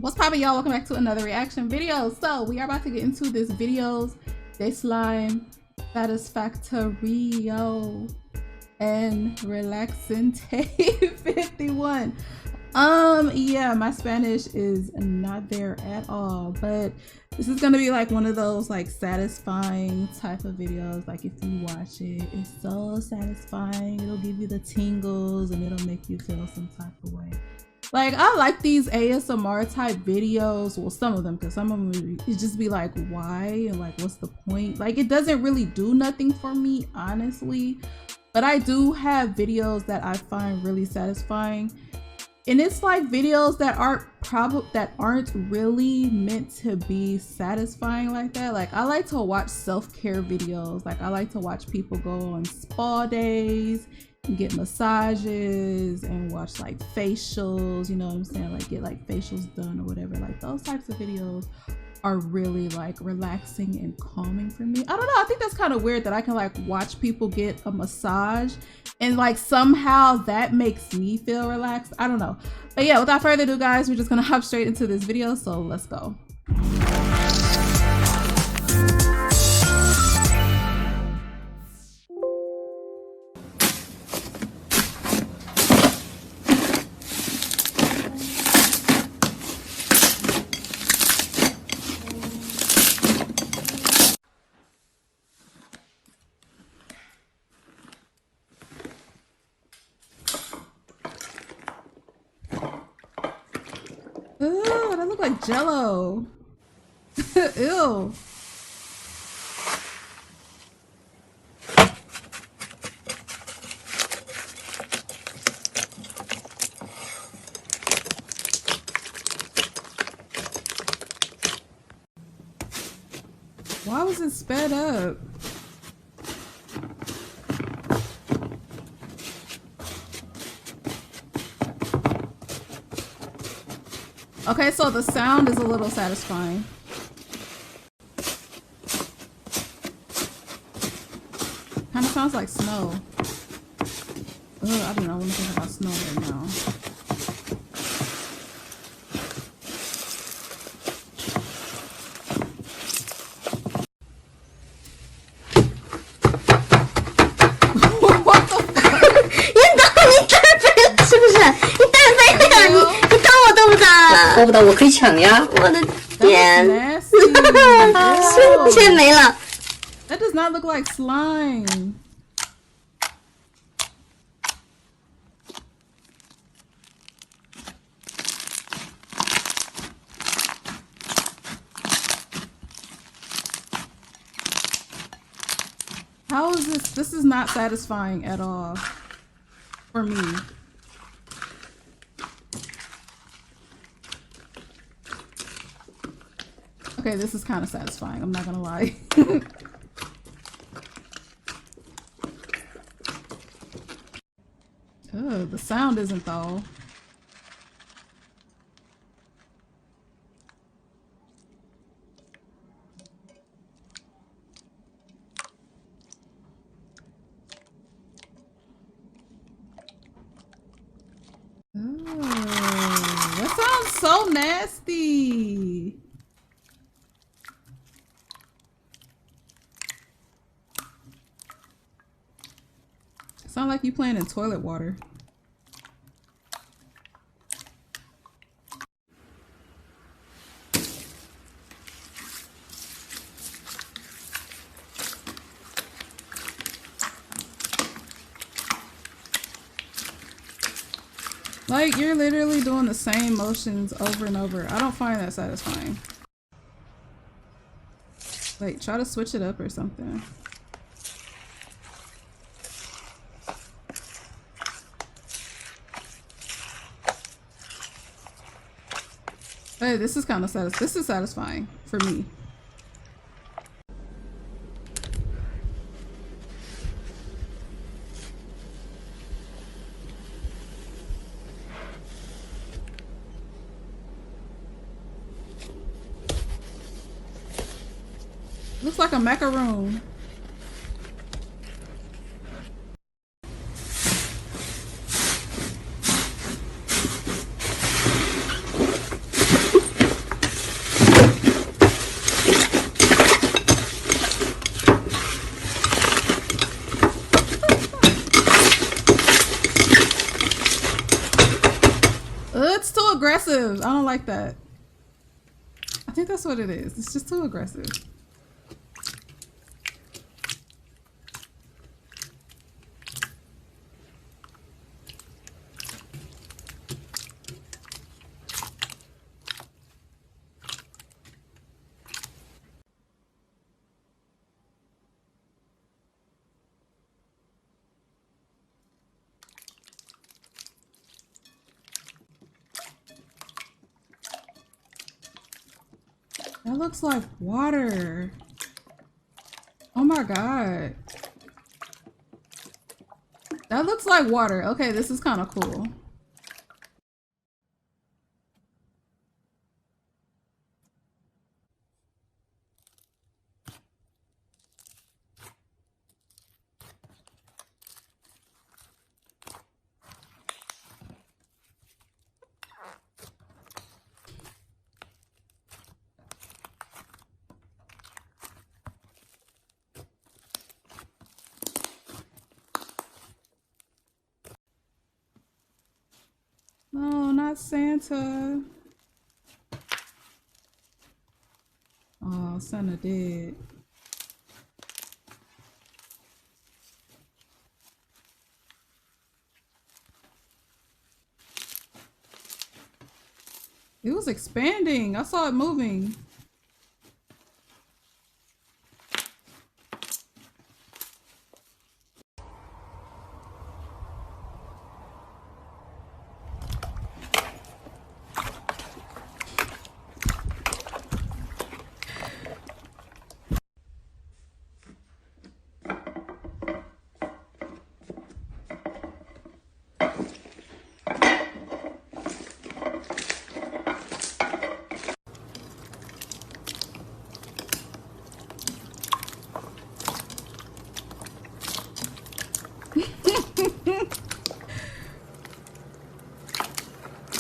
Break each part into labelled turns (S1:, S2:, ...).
S1: What's poppin', y'all? Welcome back to another reaction video. So we are about to get into this videos de slime satisfactorio and relaxante 51. Yeah, my Spanish is not there at all, but this is gonna be like one of those like satisfying type of videos. Like if you watch it, it's so satisfying. It'll give you the tingles and it'll make you feel some type of way. Like I like these ASMR type videos, well some of them, because some of them it just be like why and like what's the point. Like it doesn't really do nothing for me honestly, but I do have videos that I find really satisfying, and it's like videos that aren't really meant to be satisfying like that. Like I like to watch self-care videos. Like I like to watch people go on spa days and get massages and watch like facials, you know what I'm saying, like get like facials done or whatever. Like those types of videos are really like relaxing and calming for me. I don't know, I think that's kind of weird that I can like watch people get a massage and like somehow that makes me feel relaxed. I don't know, but yeah, without further ado guys, we're just gonna hop straight into this video, so let's go. Ooh, that look like Jello. Ew. Why was it sped up? Okay, so the sound is a little satisfying. Kind of sounds like snow. Ugh, I don't know, I want to think about snow right now. What the fuck?
S2: 我不知道，我可以抢呀！我的天，瞬间没了。
S1: That does not look like slime. How is this? This is not satisfying at all for me. Okay, this is kind of satisfying, I'm not gonna lie. Oh, the sound isn't though. Oh, that sounds so nasty. Sound like you playing in toilet water. Like you're literally doing the same motions over and over. I don't find that satisfying. Like try to switch it up or something. Hey, this is kind of this is satisfying for me. Looks like a macaroon. aggressive. I don't like that. I think that's what it is. It's just too aggressive. That looks like water. Oh my god. That looks like water. Okay, this is kind of cool. No, not Santa. Oh, Santa dead. It was expanding. I saw it moving.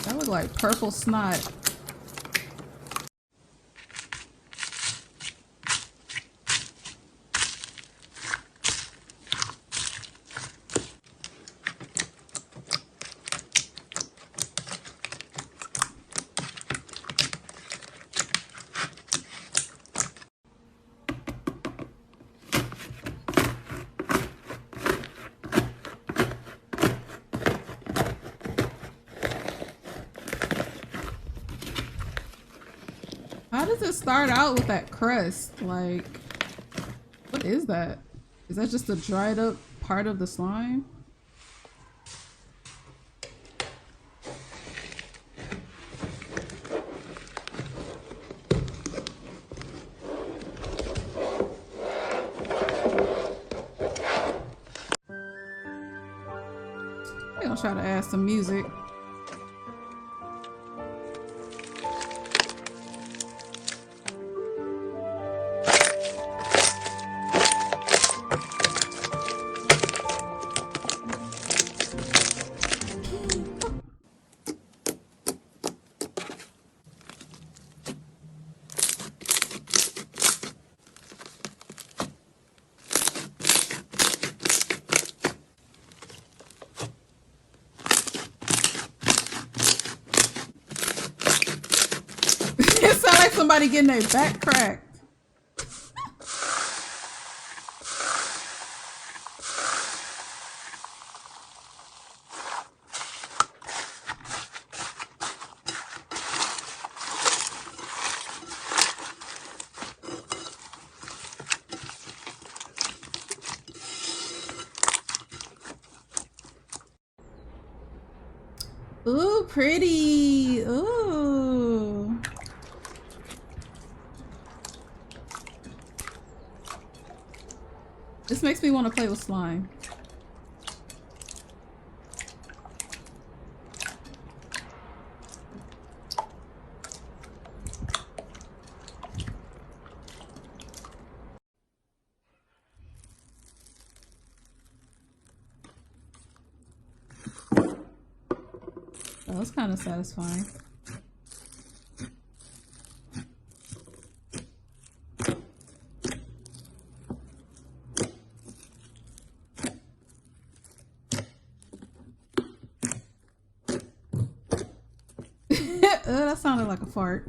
S1: That looked like purple snot. How does it start out with that crust? Like, what is that? Is that just a dried up part of the slime? I'm gonna try to add some music. It sounds like somebody getting their back cracked. Ooh, pretty. Ooh. This makes me want to play with slime. That was kind of satisfying. Ugh. that sounded like a fart.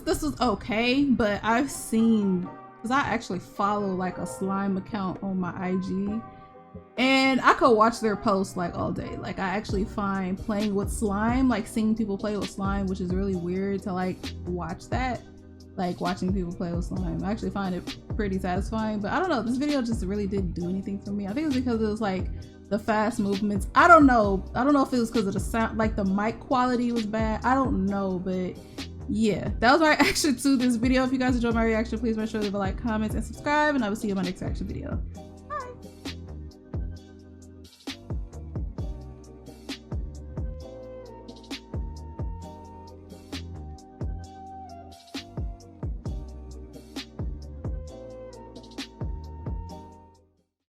S1: This was okay, but I've seen, because I actually follow like a slime account on my IG, and I could watch their posts like all day. Like I actually find playing with slime, like seeing people play with slime, which is really weird to like watch that, like watching people play with slime. I actually find it pretty satisfying, but I don't know, this video just really didn't do anything for me. I think it was because it was like the fast movements. I don't know if it was because of the sound, like the mic quality was bad. I don't know, but yeah, that was my reaction to this video. If you guys enjoyed my reaction, please make sure to leave a like, comment, and subscribe, and I will see you in my next reaction video.